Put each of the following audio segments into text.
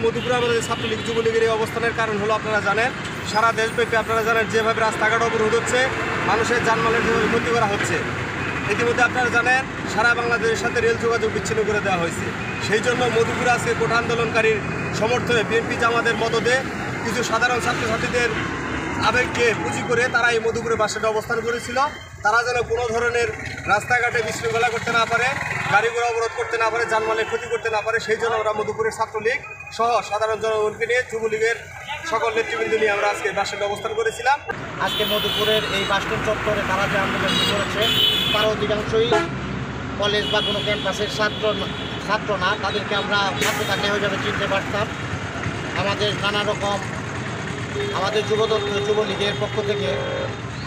মধুপুরে আমাদের ছাত্রলীগ যুবলীগের এই অবস্থানের কারণ হলো আপনারা জানেন, সারা দেশব্যাপী আপনারা জানেন যেভাবে রাস্তাঘাট অবরোধ হচ্ছে, মানুষের যানবাহনের যেভাবে ক্ষতি করা হচ্ছে। ইতিমধ্যে আপনারা জানেন সারা বাংলাদেশের সাথে রেল যোগাযোগ বিচ্ছিন্ন করে দেওয়া হয়েছে। সেই জন্য মধুপুরে আজকে কোঠা আন্দোলনকারীর সমর্থনে বিএনপি জামাতের মদদে কিছু সাধারণ ছাত্রছাত্রীদের আবেগকে পুঁজি করে তারা এই মধুপুরে বাসে অবস্থান করেছিল। তারা যেন কোনো ধরনের রাস্তাঘাটে বিশৃঙ্খলা করতে না পারে, গাড়ি ঘোড়া অবরোধ করতে না পারে, যানবাহনের ক্ষতি করতে না পারে, সেই জন্য আমরা মধুপুরের ছাত্রলীগ সহ সাধারণ জনগণকে নিয়ে যুবলীগের সকল নেতৃবৃন্দ নিয়ে আমরা আজকে বাসে অবস্থান করেছিলাম। আজকে মধুপুরের এই বাসস্ট্যান্ড চত্বরে তারা যে আন্দোলন করেছে তার অধিকাংশই কলেজ বা কোনো ক্যাম্পাসের ছাত্র না, তাদেরকে আমরা ছাত্র থাকলে হিসাবে চিনতে পারতাম। আমাদের নানা রকম আমাদের যুবলীগের পক্ষ থেকে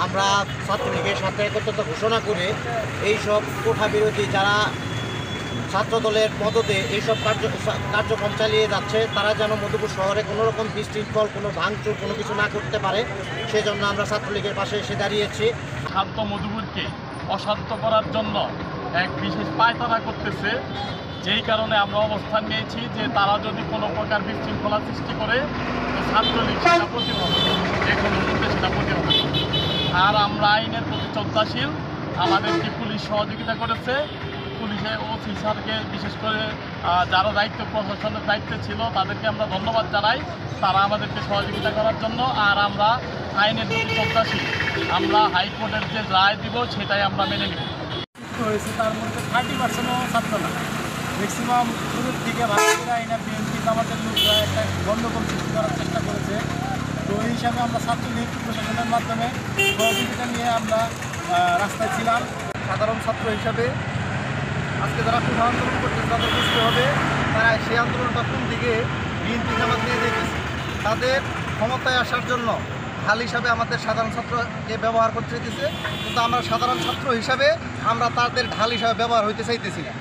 আমরা ছাত্রলীগের সাথে একত্রতা ঘোষণা করে এইসব কোঠা বিরোধী যারা ছাত্রদলের মদতে এইসব কার্যক্রম চালিয়ে যাচ্ছে তারা যেন মধুপুর শহরে কোনো রকম বিশৃঙ্খল, কোনো ভাঙচুর, কোনো কিছু না করতে পারে, সেজন্য আমরা ছাত্রলীগের পাশে এসে দাঁড়িয়েছি। শান্ত মধুপুরকে অশান্ত করার জন্য এক বিশেষ পায়তারা করতেছে, যেই কারণে আমরা অবস্থান নিয়েছি যে তারা যদি কোনো প্রকার বিশৃঙ্খলা সৃষ্টি করে তো ছাত্রলীগ সেটা প্রতিহত, যে কোনো মুহূর্তে সেটা প্রতিহত। আর আমরা আইনের প্রতি শ্রদ্ধাশীল, আমাদেরকে পুলিশ সহযোগিতা করেছে। পুলিশের ওসি স্যারকে বিশেষ করে যারা প্রশাসনের দায়িত্বে ছিল তাদেরকে আমরা ধন্যবাদ জানাই, তারা আমাদেরকে সহযোগিতা করার জন্য। আর আমরা আইনের প্রতি শ্রদ্ধাশীল, আমরা হাইকোর্টের যে রায় দিব সেটাই আমরা মেনে নিব। হয়েছে তার মধ্যে 30%ও ছাত্র না, ম্যাক্সিমাম শুরুর দিকে ভারতীয় আইনা বিএনপি আমাদের লোকরা একটা গণ্ডগোল সৃষ্টি করার চেষ্টা করেছে। তো এই হিসাবে আমরা ছাত্রলীগ প্রশাসনের মাধ্যমে সহযোগিতা নিয়ে আমরা রাস্তায় ছিলাম। সাধারণ ছাত্র হিসাবে আজকে যারা কোঠা আন্দোলন করতেছে তাদের বুঝতে হবে তারা সেই আন্দোলনটা কোন দিকে বিএনপি জামাত নিয়ে যেতেছে। তাদের ক্ষমতায় আসার জন্য ঢাল হিসাবে আমাদের সাধারণ ছাত্রকে ব্যবহার করতে চাইতেছে, কিন্তু আমরা সাধারণ ছাত্র হিসাবে আমরা তাদের ঢাল হিসাবে ব্যবহার হইতে চাইতেছি না।